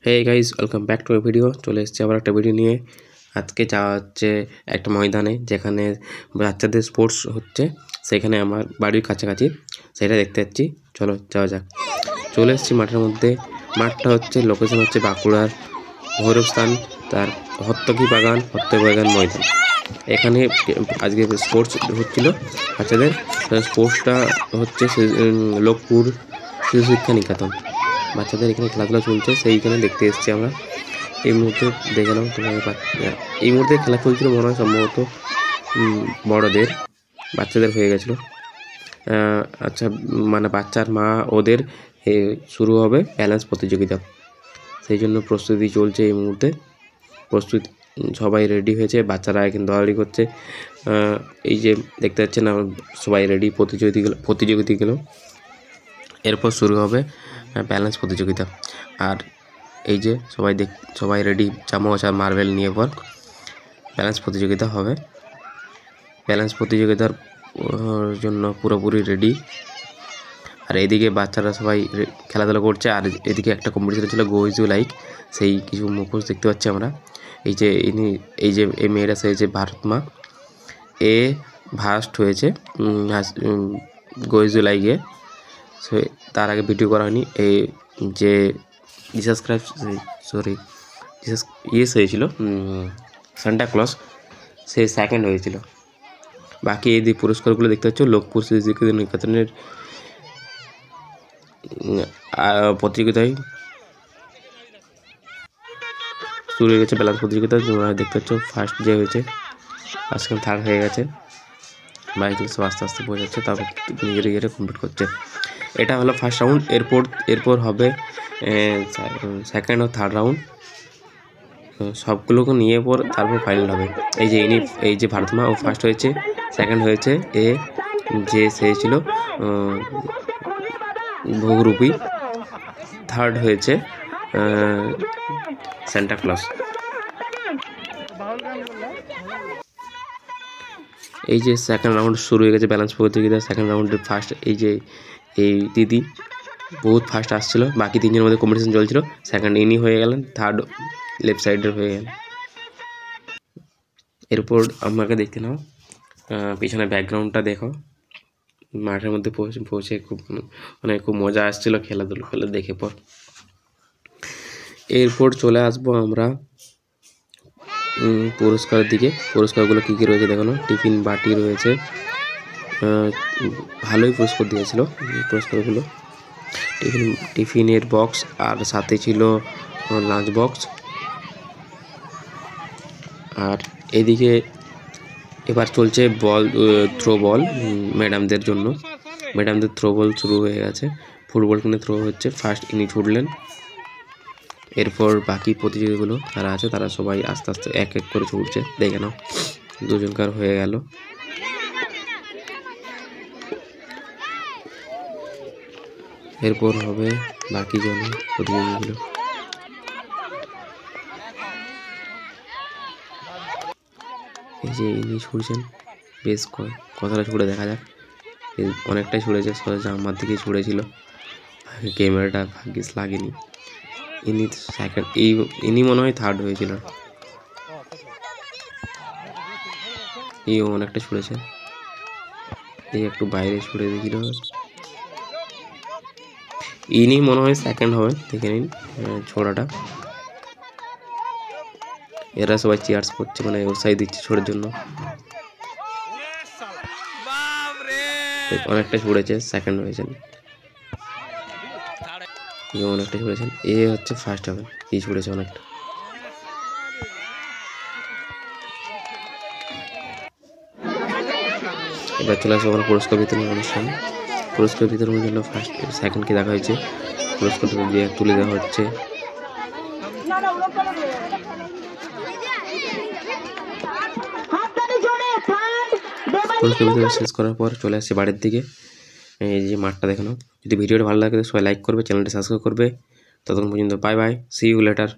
Hey guys, welcome back to a video. চলে এসেছি আবার একটা ভিডিও নিয়ে। আজকে যাওয়া হচ্ছে একটা ময়দানে, যেখানে বাচ্চাদের স্পোর্টস হচ্ছে। সেখানে আমার বাড়ির কাছাকাছি, সেটা দেখতে যাচ্ছি। চলো যাওয়া যাক। চলে এসেছি মাঠের মধ্যে। মাঠটা হচ্ছে, লোকেশন হচ্ছে বাঁকুড়ার ভৈরবস্থান, তার হত্তকি বাগান ময়দান। এখানে আজকে স্পোর্টস হচ্ছিল বাচ্চাদের। স্পোর্টসটা হচ্ছে লোকপুর শিশু শিক্ষা নিকেতন। বাচ্চাদের এখানে খেলাধুলা চলছে, সেইখানে দেখতে এসেছি আমরা। এই মুহূর্তে দেখে নাও তোমাদের। এই মুহূর্তে খেলা চলছিল মনে হয় সম্ভবত বড়দের, বাচ্চাদের হয়ে গেছিলো। আচ্ছা, মানে বাচ্চার মা ওদের শুরু হবে ব্যালেন্স প্রতিযোগিতা, সেই জন্য প্রস্তুতি চলছে এই মুহূর্তে। প্রস্তুতি সবাই রেডি হয়েছে, বাচ্চারা এখন দৌড়াদৌড়ি করছে। এই যে দেখতে পাচ্ছেন সবাই রেডি প্রতিযোগিতাগুলো। এরপর শুরু হবে ব্যালেন্স প্রতিযোগিতা। আর এই যে সবাই রেডি, চামচ আর মার্বেল নিয়ে পর ব্যালেন্স প্রতিযোগিতা হবে। ব্যালেন্স প্রতিযোগিতার জন্য পুরোপুরি রেডি। আর এইদিকে বাচ্চারা সবাই খেলাধুলা করছে। আর এদিকে একটা কম্পিটিশন ছিল গো ইজ ইউ লাইক, সেই কিছু মুখোশ দেখতে পাচ্ছি আমরা। এই মেয়েরা সেজেছে ভারত মা। এ ফার্স্ট হয়েছে গো ইজ ইউ লাইকে। তার আগে ভিডিও করা হয়নি। এই যে জিসাস হয়েছিল সান্টা ক্লজ, সে সেকেন্ড হয়েছিল। বাকি এই যে পুরস্কারগুলো দেখতে পাচ্ছ, লোকপুর শিশু শিক্ষা নিকেতনের প্রতিযোগিতায় শুরু হয়ে গেছে ব্যালেন্স প্রতিযোগিতা। তোমরা দেখতে পাচ্ছ ফার্স্ট যে হয়েছে, সেকেন্ড থার্ড হয়ে গেছে। বাইকগুলো সব আস্তে আস্তে পৌঁছাচ্ছে, তারপর নিজেরা কমপ্লিট করছে। এটা হলো ফার্স্ট রাউন্ড। এরপর হবে সেকেন্ড ও থার্ড রাউন্ড। সবগুলোকে নিয়ে পর তারপর ফাইনাল হবে। এই যে ভারত মা, ও ফার্স্ট হয়েছে, সেকেন্ড হয়েছে সে ছিল ভোগরূপী, থার্ড হয়েছে সান্টা ক্লজ। এই যে সেকেন্ড রাউন্ড শুরু হয়ে গেছে ব্যালেন্স প্রতিযোগিতা। সেকেন্ড রাউন্ডের ফার্স্ট এই দিদি বহুত ফার্স্ট আসছিল। বাকি তিনজনের মধ্যে কম্পিটিশন চলছিল। সেকেন্ড ইনি হয়ে গেলেন, থার্ড লেফট সাইডের হয়ে গেলেন। এরপর আমাকে দেখতে নাও, পিছনে ব্যাকগ্রাউন্ডটা দেখো। মাঠের মধ্যে পৌঁছে খুব মজা আসছিল খেলা দেখে পর। এরপর চলে আসবো আমরা পুরস্কারের দিকে। পুরস্কারগুলো কী কী রয়েছে দেখো না। টিফিন বাটি রয়েছে, ভালোই পুরস্কার দিয়েছিল পুরস্কারগুলো। টিফিনের বক্স, আর সাথে ছিল লাঞ্চ বক্স। আর এদিকে এবার চলছে থ্রো বল ম্যাডামদের জন্য। ম্যাডামদের থ্রো বল শুরু হয়ে গেছে। ফুটবল কিনে থ্রো হচ্ছে। ফার্স্ট ইনি ছুটলেন। এরপর বাকি প্রতিযোগীগুলো যারা আছে তারা সবাই আস্তে আস্তে এক এক করে ছুটছে। দেখে নাও, দুজনকার হয়ে গেল। এরপর হবে বাকি জনের প্রতিযোগীগুলো। এই যে ইনি ছুড়ছেন, বেশ কতটা ছুড়ে দেখা যাক। অনেকটাই ছুড়েছে, সোজা আমার দিকে ছুড়েছিল। ক্যামেরাটা ভাগ্যিস লাগেনি। ইনি সেকেন্ড, ইনি মনে হয় থার্ড হয়েছিল। ও অনেকটা ছুড়েছে। এই একটু বাইরে ছুড়ে দিয়েছিল। ইনি মনে হয় সেকেন্ড হবে, দেখে নিন ছোড়াটা। এরা সবাই চেয়ার্স করছে, মানে উৎসাহ দিচ্ছে ছোড়ার জন্য। অনেকটা ছুড়েছে, সেকেন্ড হয়েছেন। অনেকটা ছুড়েছেন, হচ্ছে ফার্স্ট হবে। ছুড়েছে অনেকটা। এবার চলে আসবো আমরা পুরস্কার বিতরণ অনুষ্ঠান। পুরস্কার বিতরণের জন্য ফার্স্ট সেকেন্ডকে দেখা হয়েছে, পুরস্কার দিয়ে তুলে দেওয়া হচ্ছে। পুরস্কার বিতরণ শেষ করার পর চলে আসছে বাড়ির দিকে। এই যে মাঠটা দেখানো। যদি ভিডিওটা ভালো লাগে সবাই লাইক করবে, চ্যানেলটা সাবস্ক্রাইব করবে। ততক্ষণ পর্যন্ত bye bye, see you letter.